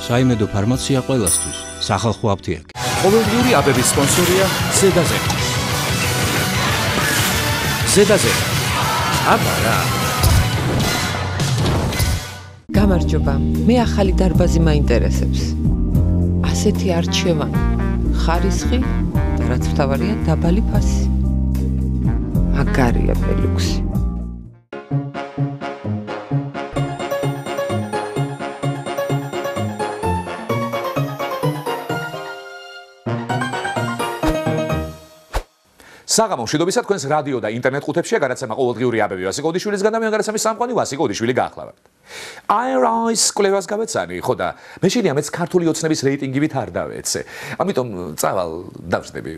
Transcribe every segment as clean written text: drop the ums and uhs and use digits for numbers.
საიმედო ფარმაცია ყველასთვის. სახალხო აფთიაქი. ყოველდღიური აბების სპონსორია ზედაზე. ზედაზე. აბა რა. გამარჯობა. მე ახალი დარბაზი მაინტერესებს. ასეთი არჩევანი, ხარისხი და რაც მთავარია დაბალი ფასი. მაგარია ბელუქსი. საღამო მშვიდობისა თქვენს რადიო და ინტერნეტ ყუთებშია გადაცემა ყოველდღიური აბები ვასი გოდიშვილისგან და მე გადაცემის სამყარო ვასი გოდიშვილი გაახლავართ. IRI-ის კვლევას გავეცანი, ხო და მე შეიძლება მეც ქართული ოცნების რეიტინგივით არ დავეცე. ამიტომ წავალ დავждები.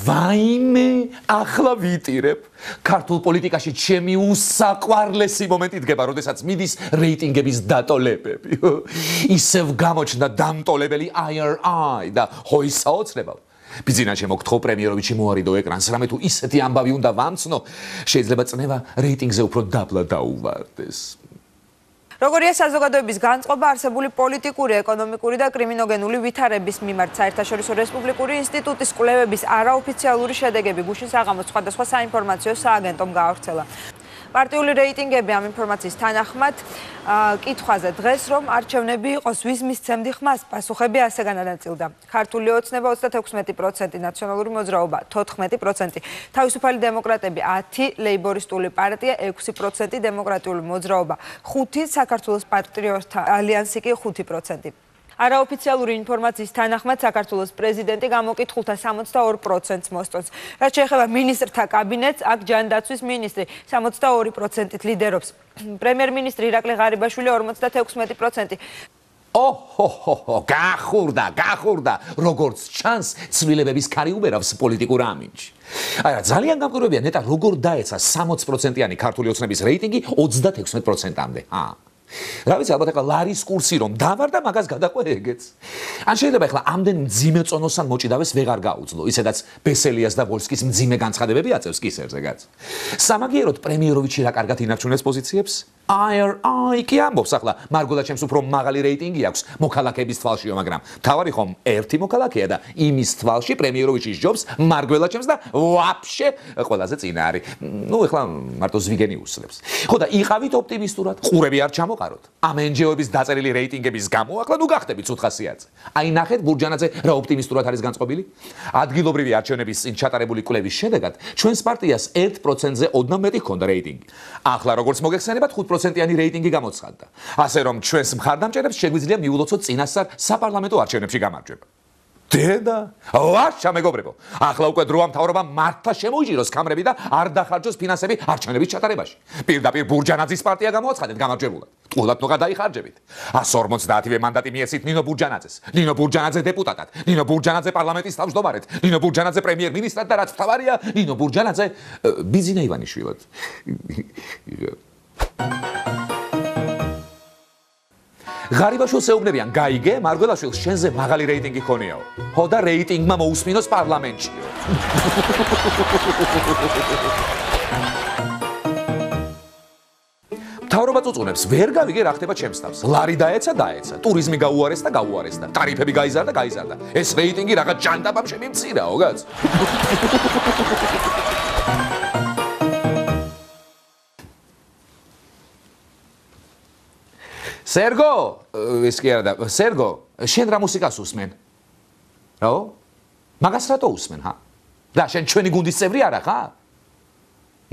ვაიმე, ახლა ვიტირებ. ქართულ პოლიტიკაში ჩემი უსაყვარლესი მომენტი დგება, როდესაც მიდის რეიტინგების დატოლებები. ისევ გამოჩნდა დამტოლებელი IRI და ჰოის საოცრებავ. ბიზნესში მოგთხოვ პრემიეროვიჩი მოარიდო ეკრანს, რამე თუ ისეთი ამბავი უნდა ვამცნო, შეიძლება წნევა რეიტინგზე უფრო დაბლა დაუვარდეს. როგორია საზოგადოების განწყობა არსებული პოლიტიკური, ეკონომიკური და კრიმინოგენული ვითარების მიმართ საერთაშორისო რესპუბლიკური ინსტიტუტის კვლევების არაოფიციალური შედეგები გუშინ საღამოს სხვადასხვა საინფორმაციო სააგენტომ გაავრცელა. პარტიული რეიტინგები ამ ინფორმაციის თანახმად კითხვაზე დღეს რომ არჩევნები იყოს ვის მისცემდი ხმას, პასუხები ასე განანაწილდა. ქართული ოცნება 36%, ნაციონალური მოძრაობა 14%, თავისუფალი დემოკრატები 10%, ლეიბორისტული პარტია 6%, დემოკრატიული მოძრაობა 5%, საქართველოს პატრიოტთა ალიანსი კი 5%. არაოფიციალური ინფორმაციის თანახმად საქართველოს პრეზიდენტი გამოკითხულთა 62%-ს მოსწონს. რაც შეეხება მინისტრთა კაბინეტს, აქ ჯანდაცვის მინისტრი 62%-ით ლიდერობს. პრემიერ-მინისტრი ირაკლი ღარიბაშვილი 56%. გახურდა, როგორც ჩანს, ცვლილებების ქარი უბერავს პოლიტიკურ ამინჯში. აი რა, ძალიან გამყურებია ნეტა როგორ დაეცა 60%-იანი ქართული ოცნების რეიტინგი 36%-მდე. რა ვიცი, ალბათ ახლა ლარის კურსი რომ დავარ და მაგას გადაყვე ეგეც. ან შეიძლება ახლა ამდენ მძიმე წონოსან მოჭიდავეს ვეღარ გაუძლო, ისედაც ბესელიას და ვოლსკის მძიმე განცხადებები აწევს კისერზე გაც. სამაგიეროდ პრემიეროვიჩი რა კარგად ინარჩუნებს პოზიციებს? IRI კი ამბობს ახლა მარგოლა ჩემს უფრო მაღალი რეიტინგი აქვს მოქალაქეების თვალშიო, მაგრამ თავარი ხომ ერთი მოქალაქეა და იმის თვალში პრემიეროვიჩის ჯობს მარგველა ჩემს და ვაფშე ყველაზე წინა არის. ნუ ახლა მარტო ზვიგენი უსლებს. ხო და იყავით ოპტიმისტურად, ყურები არ ჩამოყაროთ. ამ NGO-ების დაწერილი რეიტინგების გამო ახლა ნუ გახდებით ცუთხასიათზე. აი ნახეთ ბურჯანაძე რა ოპტიმისტურად არის განწყობილი. ადგილობრივი არჩევნების წინ ჩატარებული კვლევის შედეგად ჩვენს პარტიას 1%-ზე ოდნავ მეტი ჰქონდა რეიტინგი. ახლა როგორც მოგეხსენებათ 5%-იანი რეიტინგი გამოცხადდა. ასე რომ ჩვენს მხარდამჭერებს შეგვიძლია მიულოცოთ წინასწარ საპარლამენტო არჩევნებში გამარჯვება. დედა, ვაშა მეგობრებო, ახლა უკვე დროა მთავრობამ მართლა შემოიჭიროს კამრები და არ დახარჯოს ფინანსები არჩევნების ჩატარებაში. პირდაპირ ბურჯანაძის პარტია გამოაცხადეთ გამარჯვებულად. ტყუილად ნუ გადაიხარჯებით. 150-ვე მანდატი მიეცით ნინო ბურჯანაძეს. ნინო ბურჯანაძე დეპუტატად, ნინო ბურჯანაძე პარლამენტის თავმჯდომარედ, ნინო ბურჯანაძე პრემიერ-მინისტრად და რაც მთავარია, ნინო ბურჯანაძე ბიზინა ივანიშვილად. ღარიბაშვილს ეუბნებიან, გაიგე, მარგველაშვილს შენზე მაღალი რეიტინგი ქონიაო. ხო და რეიტინგმა მოусმინოს პარლამენტში. მთავრობა წუწუნებს, ვერ გავიგე რა ხდება ჩემს თავს. ლარი დაეცა, ტურიზმი გაუარესდა, ტარიფები გაიზარდა. ეს რეიტინგი რაღაც ჯანდაბამ შემიმცირაო, გაც. სერგო, ეს კი არა და სერგო, შენ რა მუსიკას უსმენ? რაო? მაგას რატო უსმენ, ხა? და შენ ჩვენი გუნდის წევრი არა ხარ?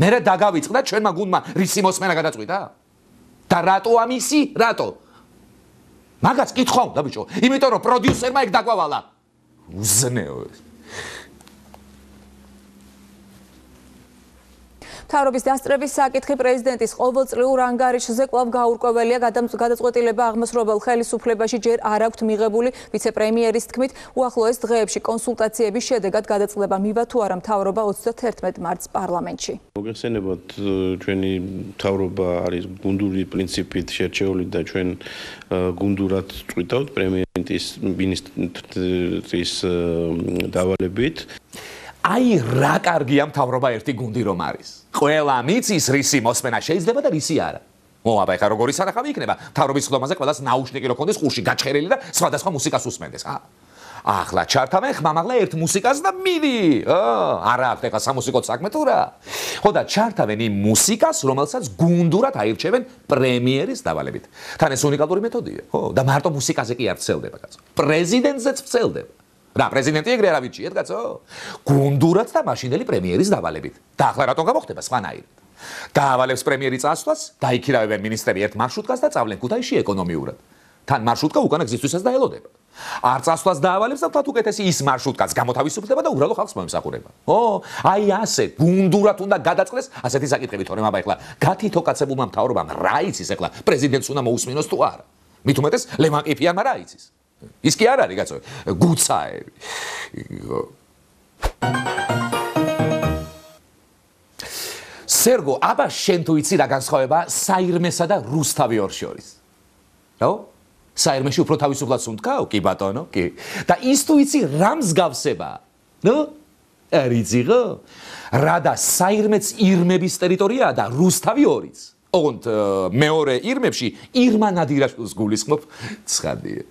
მე რა დაგავიწყდა ჩვენმა გუნდმა რისი მოსმენა გადაწყვიტა? და რატო ამისი? რატო? მაგას კითხვა უნდა ბიჭო, იმიტომ რომ პროდიუსერმა ეგ დაგვავალა. უზნეო. მთავრობის დასწრების საკითხი პრეზიდენტის ყოველწლიურ ანგარიშზე კვლავ გაურკვეველია. გადაწყვეტილება აღმასრულებელ ხელისუფლებაში ჯერ არ აქვთ მიღებული. ვიცე-პრემიერის თქმით, უახლოეს დღეებში კონსულტაციების შედეგად გადაწყვეტილება მივა თუ არა მთავრობა 31 მარტს პარლამენტში. მოგეხსენებათ, ჩვენი მთავრობა არის გუნდური პრინციპით შერჩეული და ჩვენ გუნდურად წვითავთ პრემიერ-მინისტრის დავალებით. აი რა კარგია მთავრობა ერთი გუნდი რომ არის. ყველა მიცის რისი მოსმენა შეიძლება და რისი არა. აბა ეხლა როგორი სანახავი იქნება? მთავრობის ხდომაზე ყველას ნაუშნიკი რო ქონდეს, ყურში გაჩხერილი და სხვადასხვა მუსიკას უსმენდეს, ახლა ჩართავენ ხმამაღლა ერთ მუსიკას და მიდი. არა აქვს ეხლა სამუსიკო საქმე თუ რა. ხო და ჩართავენ იმ მუსიკას, რომელსაც გუნდურად აირჩევენ პრემიერის დავალებით. თან ეს უნიკალური მეთოდია, ხო? და მარტო მუსიკაზე კი არ ვრცელდება, კაცო. პრეზიდენტზეც ვრცელდება. რა, პრეზიდენტი ეგრე არ ავიჭიეთ, კაცო? გუნდურად და მაშინდელი პრემიერის დავალებით. და ახლა რატომ გამოხდება სხვანაირად? დაავალებს პრემიერი წასვლას, დაიქირავებენ მინისტრები ერთ მარშრუტკას და წავლენ ქუთაისში ეკონომიურად. თან მარშრუტკა უკანა გზისთვისაც დაელოდება. არ წასვლას დაავალებს და თქვათ უკეთესი ის მარშრუტკაც გამოთავისუფლდება და უბრალო ხალხს მოემსახურება. აი ასე გუნდურად უნდა გადაწყდეს ასეთი საკითხები, თორემ აბა ეხლა გათითოკაცებულმა მთავრობამ რა იცის ეხლა პრეზიდენტს უნდა მოусმინოს თუ არა? მით უმეტეს ლევან ყიფიანმა რა იცის? ის კი არ არის, კაცო, გუცაები. სერგო, აბა შენ თუ იცი რა განსხვავება საირმესა და რუსთავიორს შორის? რაო? საირმეში უფრო თავისუფლად სუნთქავ? კი ბატონო, კი. და ის თუ იცი რა მსგავსება? არ იცი ხო? რა და საირმეც ირმების ტერიტორიაა და რუსთავი ორიც. ოღონდ მეორე ირმებში ირმა ნადირაშვილს გულისხმობ ცხადია.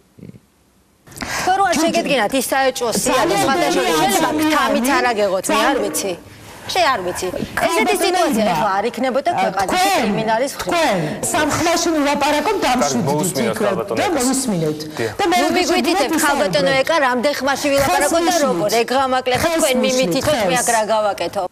თორე არ შეგედგინათ ის საეჭვო სია და სხვადასხვა შეიძლება გთამით არ აგეღოთ, მე არ ვიცი. არ ვიცი. ესეთი სიტუაცია ახლა არ იქნებოდა ქვეყანაში კრიმინალის მხრივ. თქვენ სამხლაში ვილაპარაკობ დამშვიდით და მოусმინეთ. და მე ვიგვითითებ ხალბატონო ეკა რამდენ ხმაში ვილაპარაკოთ და როგორ ეგრამაკლებთ თქვენ მიმითითოთ მე აქ რა გავაკეთო.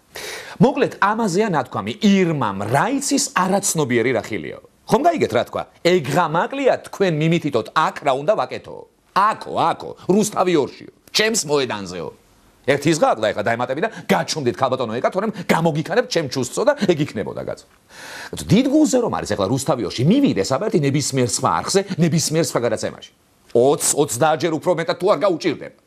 მოკლედ ამაზეა ნათქვამი ირმამ რა იცის არაცნობიერი რა ხილიო. ხომ გაიგეთ რა თქვა? ეგრამაკლია თქვენ მიმითითოთ აქ რა უნდა ვაკეთო. აქო, რუსთავიორშიო. ჩემს მოედანზეო. ერთის გაგლა ეხლა დაემატები და გაჩუმდით ხალბატონო ეკა, თორემ გამოგიქანებთ ჩემ ჩუსტსო და ეგ იქნებოდა კაცო. დიდ გულზე რომ არის ეხლა რუსთავიორში, მივიდეს აბერტი ნებისმიერ სხვა არხზე, ნებისმიერ სხვა გადაცემაში. 20-30 ჯერ უფრო მეტად თუ არ გაუჭირდება.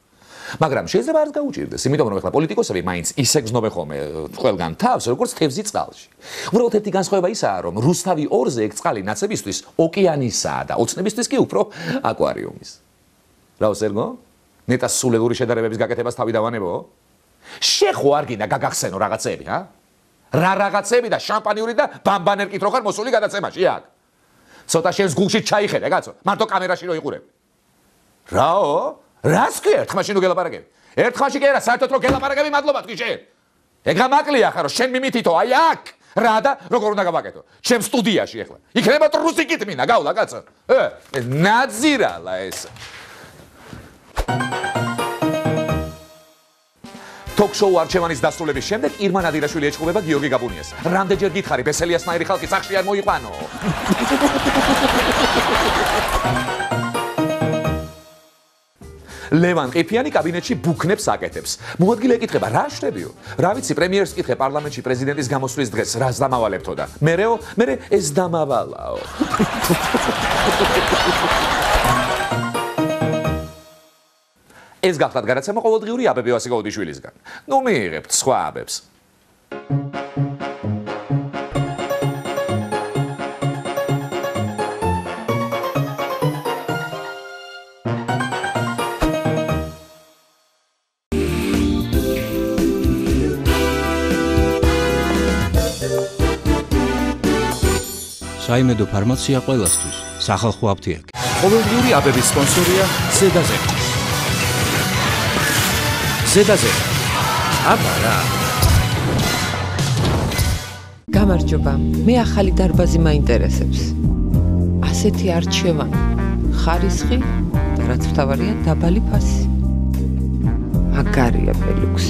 მაგრამ შეიძლება არ გაუჭირდეს, იმიტომ რომ ეხლა პოლიტიკოსები მაინც ისე გზნობენ ხოლმე ყველგან თავს, როგორც თევზი წყალში. უბრალოდ ერთი განსხვავება ისაა, რომ რუსთავი 2-ზე ეგ წყალი ნაცებისთვის ოკეანისაა და ოცნებისთვის კი უფრო აკვარიუმის. რაო სერგო? ნეტას სულელური შედარებების გაკეთებას თავი დავანებო? შეხო არ გინდა გაგახსენო რაღაცები, რა რაღაცები და შამპანიური და ბამბანერკით რო ხარ მოსული გადაცემაში, აქ. ცოტა შენს გულში ჩაიხედე, კაცო, მარტო კამერაში რო იყურებ. რაო? რას კი ერთხმაში ნუ გელაპარაკები? ერთხმაში კი არა, საერთოდ რო გელაპარაკები, მადლობა თქვი შენ. ეგრამაკლია ხარო, შენ მიმითითო, აი აქ. რა და როგორ უნდა გავაკეთო? ჩემ სტუდიაში ახლა. იქნება რუსი კითმინა, გავლა, კაცო. ნაძირალა ეს. ტოქ-შოუ არჩევანის დასრულების შემდეგ ირმა ნადირაშვილი ეჭვობა გიორგი გაბუნიას. რამდენჯერ გითხარი ბესელიასნაირი ხალხი სახში არ მოიყვანო? ლევან ყიფიანი კაბინეტში ბუქნებს აკეთებს. მოადგილე ეკითხება, რა შრებიო? რა ვიცი, პრემიერს კითხე პარლამენტში პრეზიდენტის გამოსვლის დღეს, რას დამავალებთო და მე ეს დამავალაო. ეს გახლავთ გადაცემა ყოველდღიური აბები ვასიკოვიჩვილისგან. ნუ მიიღებთ სხვა აბებს. საიმედო ფარმაცია ყველასთვის, სახალხო აფთიაქი. ყოველდღიური აბების სპონსორია ზედაზე. ზედაზე. აბა რა. გამარჯობა, მე ახალი დარბაზი მაინტერესებს. ასეთი არჩევანი, ხარისხი და რაც მთავარია, დაბალი ფასი. მაგარია ბელუქს.